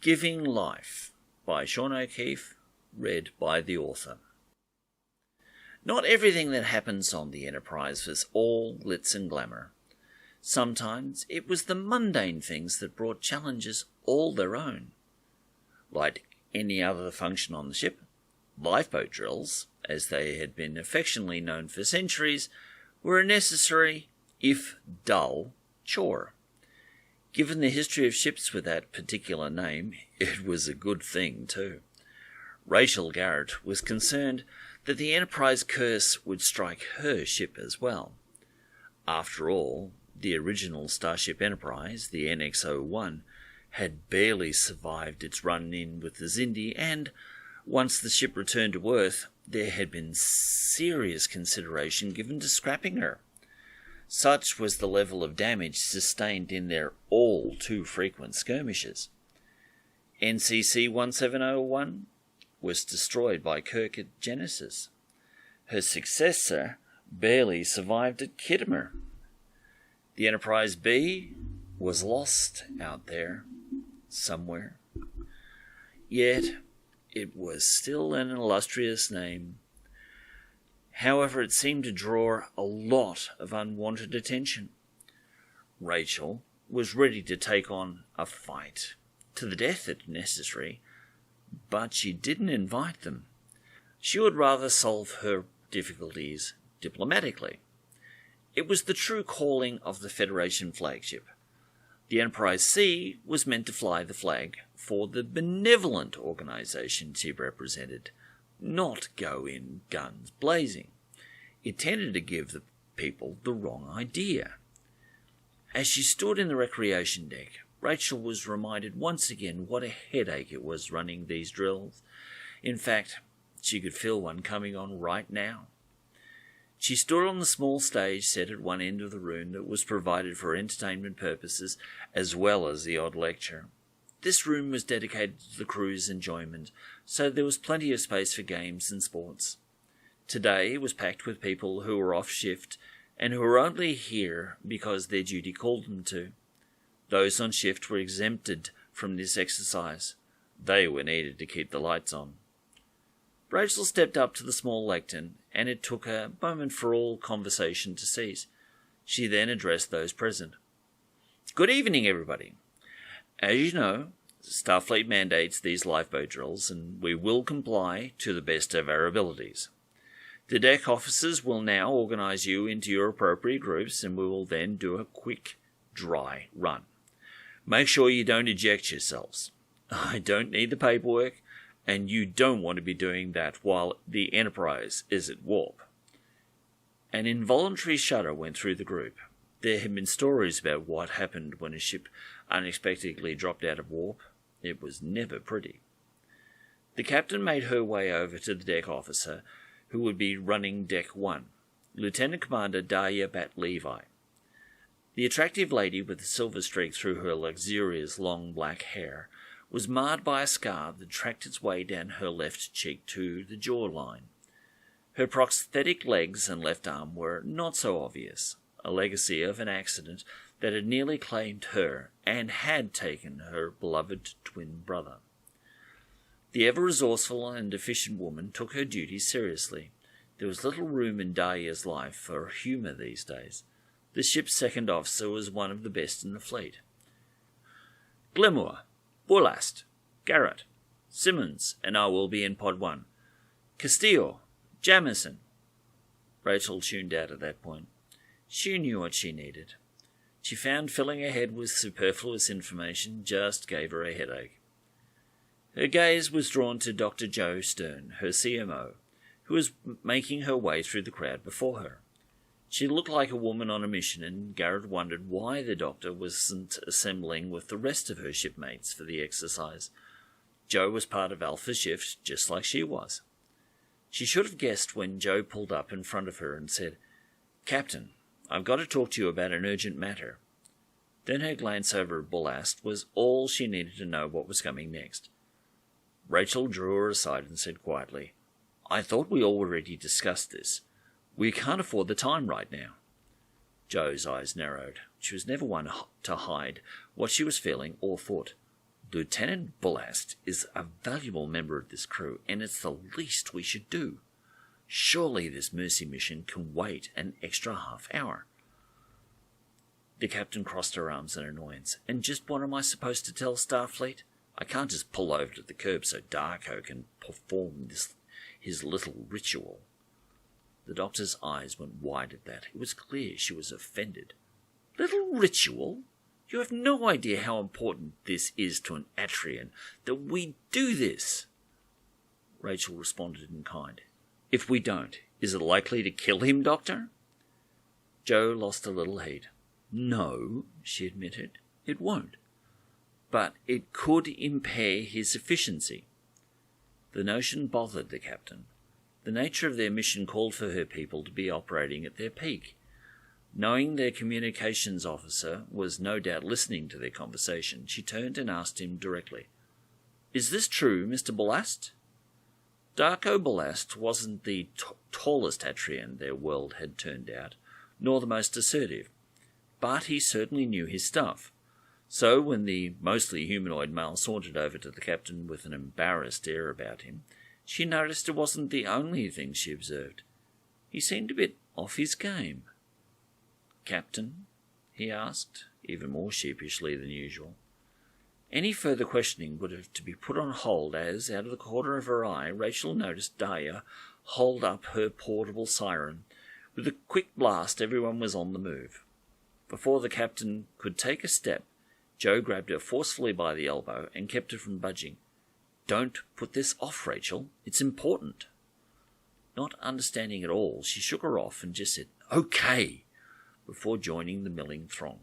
Giving Life by Sean O'Keefe, read by the author. Not everything that happens on the Enterprise was all glitz and glamour. Sometimes it was the mundane things that brought challenges all their own. Like any other function on the ship, lifeboat drills, as they had been affectionately known for centuries, were a necessary, if dull, chore. Given the history of ships with that particular name, it was a good thing too. Rachel Garrett was concerned that the Enterprise curse would strike her ship as well. After all, the original Starship Enterprise, the NX-01, had barely survived its run-in with the Xindi, and once the ship returned to Earth, there had been serious consideration given to scrapping her. Such was the level of damage sustained in their all too frequent skirmishes. NCC-1701 was destroyed by Kirk at Genesis. Her successor barely survived at Kittimer. The Enterprise-B was lost out there somewhere. Yet it was still an illustrious name. However, it seemed to draw a lot of unwanted attention. Rachel was ready to take on a fight, to the death if necessary, but she didn't invite them. She would rather solve her difficulties diplomatically. It was the true calling of the Federation flagship. The Enterprise-C was meant to fly the flag for the benevolent organization she represented, not go in guns blazing. It tended to give the people the wrong idea. As she stood in the recreation deck, Rachel was reminded once again what a headache it was running these drills. In fact, she could feel one coming on right now. She stood on the small stage set at one end of the room that was provided for entertainment purposes as well as the odd lecture. This room was dedicated to the crew's enjoyment, so there was plenty of space for games and sports. Today it was packed with people who were off shift and who were only here because their duty called them to. Those on shift were exempted from this exercise. They were needed to keep the lights on. Rachel stepped up to the small lectern, and it took a moment for all conversation to cease. She then addressed those present. "Good evening, everybody. As you know, Starfleet mandates these lifeboat drills, and we will comply to the best of our abilities. The deck officers will now organize you into your appropriate groups, and we will then do a quick, dry run. Make sure you don't eject yourselves. I don't need the paperwork, and you don't want to be doing that while the Enterprise is at warp." An involuntary shudder went through the group. There had been stories about what happened when a ship unexpectedly dropped out of warp. It was never pretty. The captain made her way over to the deck officer, who would be running Deck 1, Lieutenant Commander Dahlia Bat-Levi. The attractive lady with the silver streak through her luxurious long black hair was marred by a scar that tracked its way down her left cheek to the jawline. Her prosthetic legs and left arm were not so obvious, a legacy of an accident that had nearly claimed her and had taken her beloved twin brother. The ever-resourceful and efficient woman took her duties seriously. There was little room in Dahlia's life for humour these days. The ship's second officer was one of the best in the fleet. "Glimmer, Bullast, Garrett, Simmons, and I will be in Pod 1. Castillo, Jamison." Rachel tuned out at that point. She knew what she needed. She found filling her head with superfluous information just gave her a headache. Her gaze was drawn to Dr. Joe Stern, her CMO, who was making her way through the crowd before her. She looked like a woman on a mission, and Garrett wondered why the doctor wasn't assembling with the rest of her shipmates for the exercise. Joe was part of Alpha Shift, just like she was. She should have guessed when Joe pulled up in front of her and said, "Captain, I've got to talk to you about an urgent matter." Then her glance over at Bullast was all she needed to know what was coming next. Rachel drew her aside and said quietly, "I thought we already discussed this. We can't afford the time right now." Joe's eyes narrowed. She was never one to hide what she was feeling or thought. Lieutenant Ballast is a valuable member of this crew, and it's the least we should do. Surely this mercy mission can wait an extra half hour." The captain crossed her arms in annoyance. "And just what am I supposed to tell Starfleet? I can't just pull over to the curb so Darko can perform his little ritual." The doctor's eyes went wide at that. It was clear she was offended. "Little ritual? You have no idea how important this is to an Atrian, that we do this." Rachel responded in kind. "If we don't, is it likely to kill him, Doctor?" Jo lost a little heat. "No," she admitted, "it won't. But it could impair his efficiency." The notion bothered the captain. The nature of their mission called for her people to be operating at their peak. Knowing their communications officer was no doubt listening to their conversation, she turned and asked him directly, "Is this true, Mr. Ballast?" Darko Ballast wasn't the tallest Atrian their world had turned out, nor the most assertive, but he certainly knew his stuff. So when the mostly humanoid male sauntered over to the captain with an embarrassed air about him, she noticed it wasn't the only thing she observed. He seemed a bit off his game. "Captain?" he asked, even more sheepishly than usual. Any further questioning would have to be put on hold as, out of the corner of her eye, Rachel noticed Dahlia hold up her portable siren. With a quick blast, everyone was on the move. Before the captain could take a step, Jo grabbed her forcefully by the elbow and kept her from budging. "Don't put this off, Rachel. It's important." Not understanding at all, she shook her off and just said, "Okay," before joining the milling throng.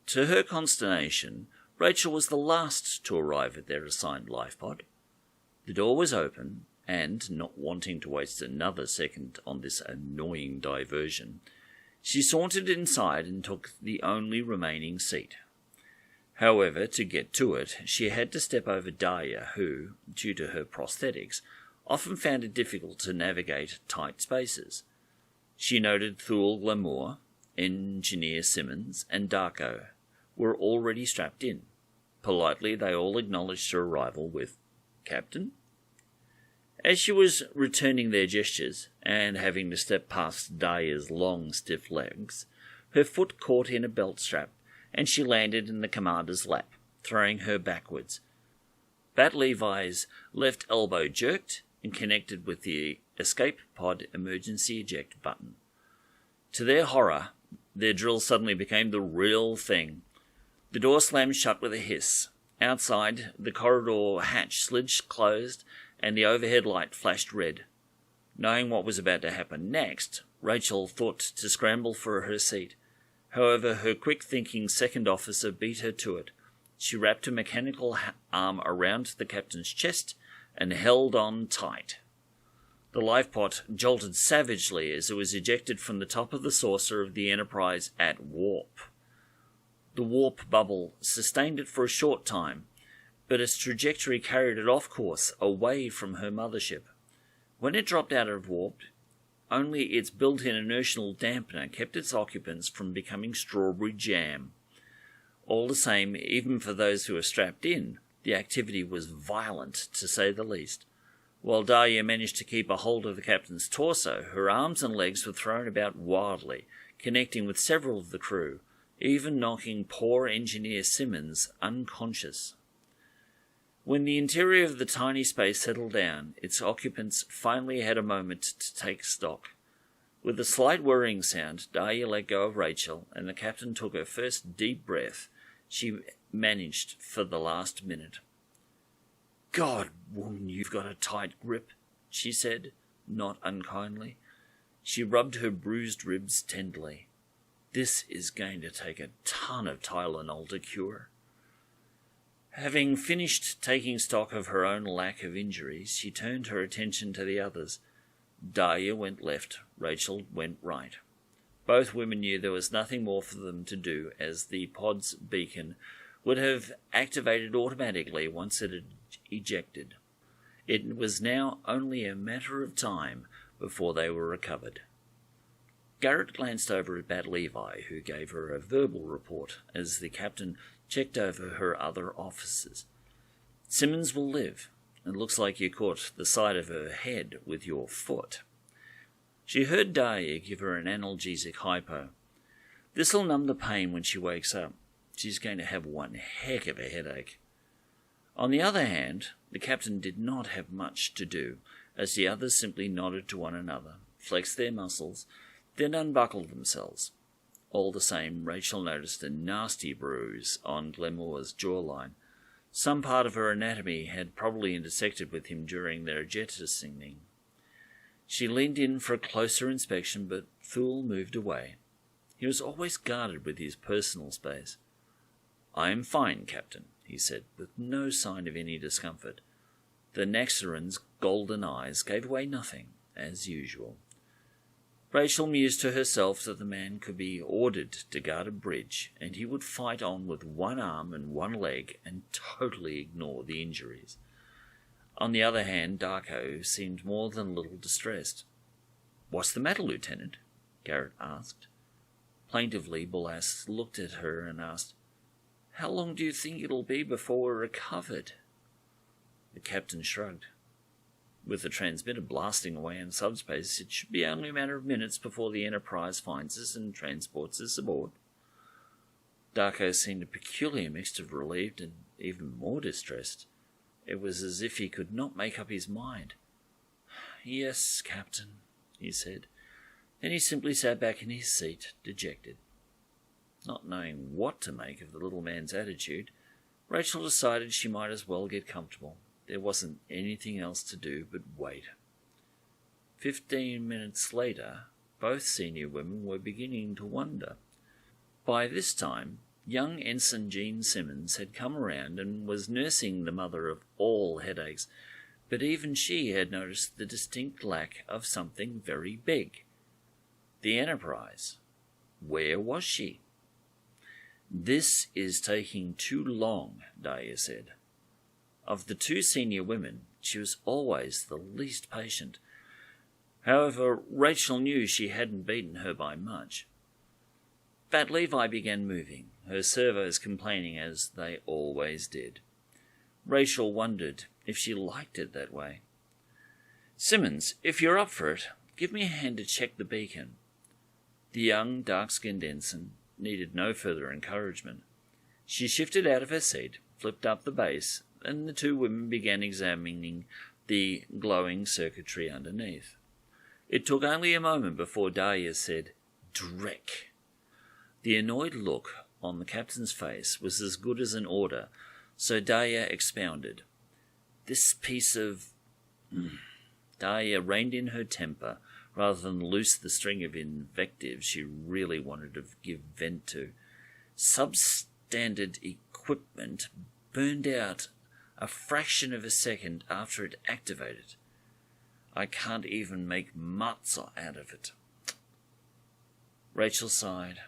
To her consternation, Rachel was the last to arrive at their assigned lifepod. The door was open, and, not wanting to waste another second on this annoying diversion, she sauntered inside and took the only remaining seat. However, to get to it, she had to step over Dahlia, who, due to her prosthetics, often found it difficult to navigate tight spaces. She noted Thule Glamour, Engineer Simmons, and Darko were already strapped in. Politely, they all acknowledged her arrival with, "Captain?" As she was returning their gestures, and having to step past Dahlia's long, stiff legs, her foot caught in a belt strap, and she landed in the commander's lap, throwing her backwards. Bat Levi's left elbow jerked and connected with the escape pod emergency eject button. To their horror, their drill suddenly became the real thing. The door slammed shut with a hiss. Outside, the corridor hatch slid closed, and the overhead light flashed red. Knowing what was about to happen next, Rachel thought to scramble for her seat. However, her quick-thinking second officer beat her to it. She wrapped a mechanical arm around the captain's chest and held on tight. The lifepod jolted savagely as it was ejected from the top of the saucer of the Enterprise at warp. The warp bubble sustained it for a short time, but its trajectory carried it off course, away from her mothership. When it dropped out of warp, only its built-in inertial dampener kept its occupants from becoming strawberry jam. All the same, even for those who were strapped in, the activity was violent, to say the least. While Dahlia managed to keep a hold of the captain's torso, her arms and legs were thrown about wildly, connecting with several of the crew, even knocking poor Engineer Simmons unconscious. When the interior of the tiny space settled down, its occupants finally had a moment to take stock. With a slight whirring sound, Dahlia let go of Rachel, and the captain took her first deep breath she managed for the last minute. "God, woman, you've got a tight grip," she said, not unkindly. She rubbed her bruised ribs tenderly. "This is going to take a ton of Tylenol to cure." Having finished taking stock of her own lack of injuries, she turned her attention to the others. Dahlia went left, Rachel went right. Both women knew there was nothing more for them to do, as the pod's beacon would have activated automatically once it had ejected. It was now only a matter of time before they were recovered. Garrett glanced over at Bat Levi, who gave her a verbal report as the captain checked over her other officers. Simmons will live. It looks like you caught the side of her head with your foot. She heard Dahlia give her an analgesic hypo. This'll numb the pain when she wakes up. She's going to have one heck of a headache. On the other hand, the captain did not have much to do, as the others simply nodded to one another, flexed their muscles, then unbuckled themselves. All the same, Rachel noticed a nasty bruise on Glenmore's jawline. Some part of her anatomy had probably intersected with him during their jettisoning. She leaned in for a closer inspection, but Thule moved away. He was always guarded with his personal space. "I am fine, Captain," he said, with no sign of any discomfort. The Naxxarin's golden eyes gave away nothing, as usual. Rachel mused to herself that the man could be ordered to guard a bridge, and he would fight on with one arm and one leg and totally ignore the injuries. On the other hand, Darko seemed more than a little distressed. "What's the matter, Lieutenant?" Garrett asked. Plaintively, Bolas looked at her and asked, "How long do you think it'll be before we're recovered?" The captain shrugged. With the transmitter blasting away in subspace, it should be only a matter of minutes before the Enterprise finds us and transports us aboard. Darko seemed a peculiar mix of relieved and even more distressed. It was as if he could not make up his mind. "Yes, Captain," he said. Then he simply sat back in his seat, dejected. Not knowing what to make of the little man's attitude, Rachel decided she might as well get comfortable. There wasn't anything else to do but wait. 15 minutes later, both senior women were beginning to wonder. By this time, young Ensign Jean Simmons had come around and was nursing the mother of all headaches, but even she had noticed the distinct lack of something very big. The Enterprise. Where was she? "This is taking too long," Dahlia said. Of the two senior women, she was always the least patient. However, Rachel knew she hadn't beaten her by much. Bat Levi began moving, her servos complaining as they always did. Rachel wondered if she liked it that way. "Simmons, if you're up for it, give me a hand to check the beacon." The young, dark-skinned ensign needed no further encouragement. She shifted out of her seat, flipped up the base, and the two women began examining the glowing circuitry underneath. It took only a moment before Dahlia said, "Dreck." The annoyed look on the captain's face was as good as an order, so Dahlia expounded. "This piece of—" Dahlia reined in her temper rather than loose the string of invectives she really wanted to give vent to. "Substandard equipment burned out a fraction of a second after it activated. I can't even make matzo out of it." Rachel sighed.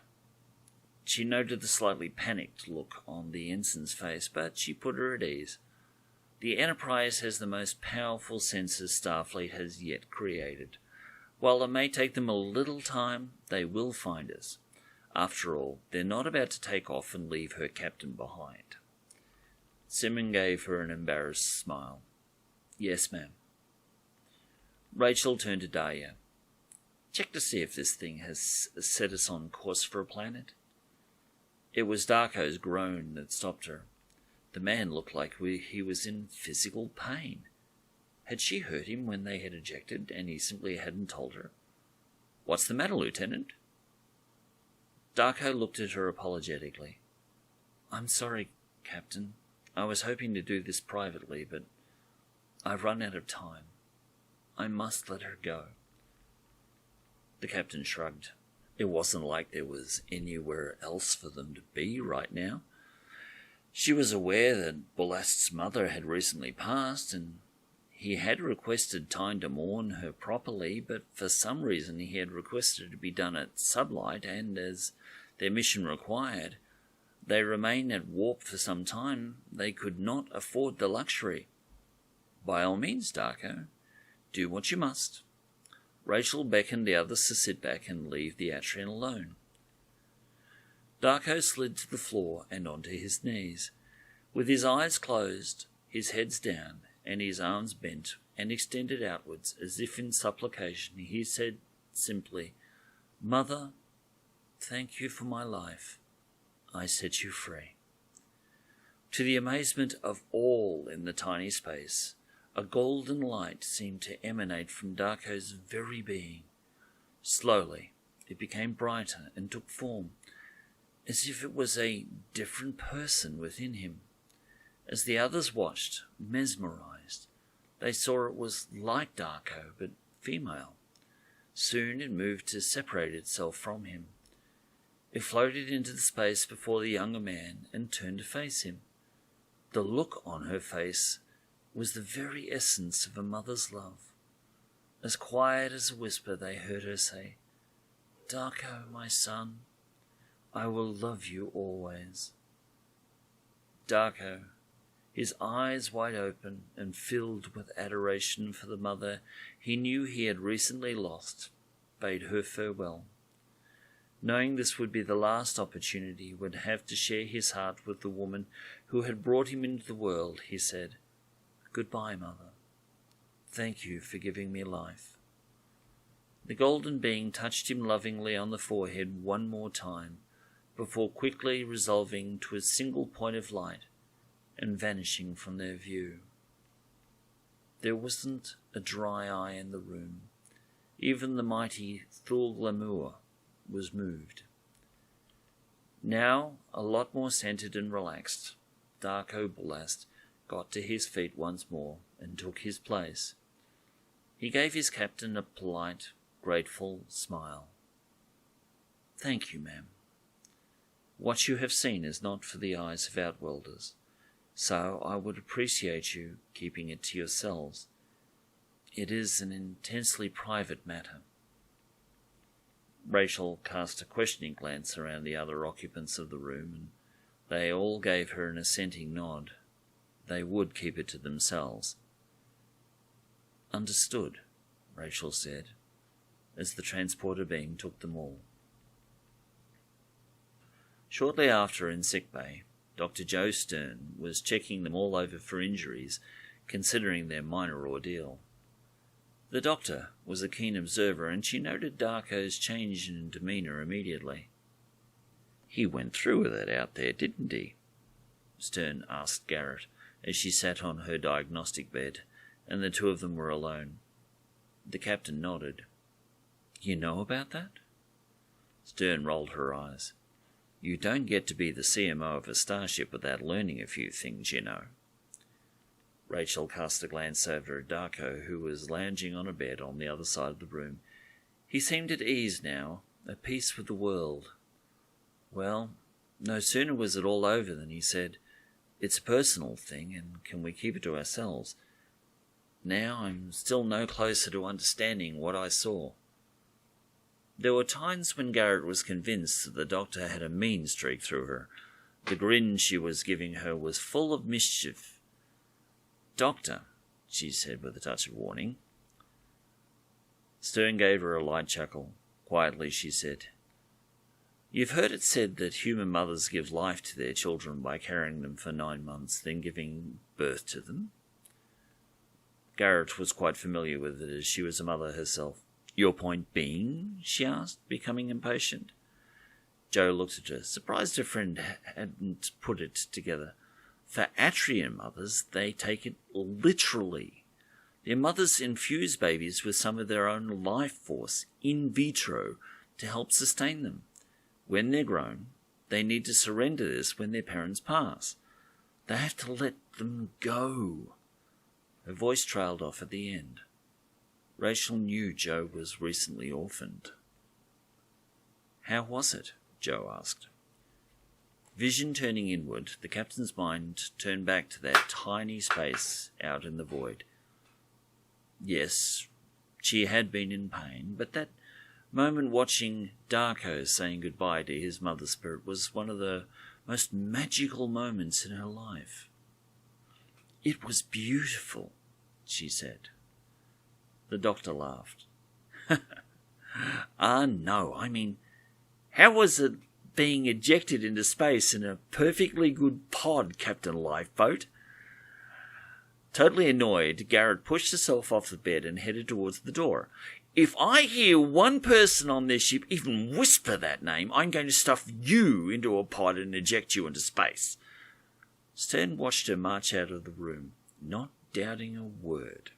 She noted the slightly panicked look on the ensign's face, but she put her at ease. The Enterprise has the most powerful sensors Starfleet has yet created. While it may take them a little time, they will find us. After all, they're not about to take off and leave her captain behind. Simmons gave her an embarrassed smile. "Yes, ma'am." Rachel turned to Dahlia. "Check to see if this thing has set us on course for a planet." It was Darko's groan that stopped her. The man looked like he was in physical pain. Had she hurt him when they had ejected, and he simply hadn't told her? "What's the matter, Lieutenant?" Darko looked at her apologetically. "I'm sorry, Captain. I was hoping to do this privately, but I've run out of time. I must let her go." The captain shrugged. It wasn't like there was anywhere else for them to be right now. She was aware that Bolast's mother had recently passed, and he had requested time to mourn her properly, but for some reason he had requested it to be done at sublight, and as their mission required, they remained at warp for some time. They could not afford the luxury. "By all means, Darko, do what you must." Rachel beckoned the others to sit back and leave the Atrian alone. Darko slid to the floor and onto his knees. With his eyes closed, his head down, and his arms bent and extended outwards as if in supplication, he said simply, "Mother, thank you for my life. I set you free." To the amazement of all in the tiny space, a golden light seemed to emanate from Darko's very being. Slowly, it became brighter and took form, as if it was a different person within him. As the others watched, mesmerized, they saw it was like Darko, but female. Soon it moved to separate itself from him. It floated into the space before the younger man and turned to face him. The look on her face was the very essence of a mother's love. As quiet as a whisper, they heard her say, "Darko, my son, I will love you always." Darko, his eyes wide open and filled with adoration for the mother he knew he had recently lost, bade her farewell. Knowing this would be the last opportunity he would have to share his heart with the woman who had brought him into the world, he said, "Goodbye, Mother. Thank you for giving me life." The golden being touched him lovingly on the forehead one more time, before quickly resolving to a single point of light and vanishing from their view. There wasn't a dry eye in the room. Even the mighty Thul Glamour was moved. Now, a lot more centered and relaxed, Darko Ballast got to his feet once more and took his place. He gave his captain a polite, grateful smile. "Thank you, ma'am. What you have seen is not for the eyes of outworlders, so I would appreciate you keeping it to yourselves. It is an intensely private matter." Rachel cast a questioning glance around the other occupants of the room, and they all gave her an assenting nod. They would keep it to themselves. "Understood," Rachel said, as the transporter beam took them all. Shortly after, in sickbay, Dr. Joe Stern was checking them all over for injuries, considering their minor ordeal. The doctor was a keen observer, and she noted Darko's change in demeanour immediately. "He went through with it out there, didn't he?" Stern asked Garrett, as she sat on her diagnostic bed, and the two of them were alone. The captain nodded. "You know about that?" Stern rolled her eyes. "You don't get to be the CMO of a starship without learning a few things, you know." Rachel cast a glance over at Darko, who was lounging on a bed on the other side of the room. He seemed at ease now, at peace with the world. Well, no sooner was it all over than he said, "It's a personal thing, and can we keep it to ourselves? Now I'm still no closer to understanding what I saw." There were times when Garrett was convinced that the doctor had a mean streak through her. The grin she was giving her was full of mischief. "Doctor," she said with a touch of warning. Stern gave her a light chuckle. Quietly she said, "You've heard it said that human mothers give life to their children by carrying them for 9 months, then giving birth to them?" Garrett was quite familiar with it, as she was a mother herself. "Your point being?" she asked, becoming impatient. Joe looked at her, surprised her friend hadn't put it together. "For Atrian mothers, they take it literally. Their mothers infuse babies with some of their own life force, in vitro, to help sustain them. When they're grown, they need to surrender this when their parents pass. They have to let them go." Her voice trailed off at the end. Rachel knew Joe was recently orphaned. "How was it?" Joe asked. Vision turning inward, the captain's mind turned back to that tiny space out in the void. Yes, she had been in pain, but that moment watching Darko saying goodbye to his mother spirit was one of the most magical moments in her life. "It was beautiful," she said. The doctor laughed. No, I mean, how was it being ejected into space in a perfectly good pod, Captain Lifeboat? Totally annoyed, Garrett pushed herself off the bed and headed towards the door. If I hear one person on this ship even whisper that name, I'm going to stuff you into a pod and eject you into space. Stern watched her march out of the room, not doubting a word.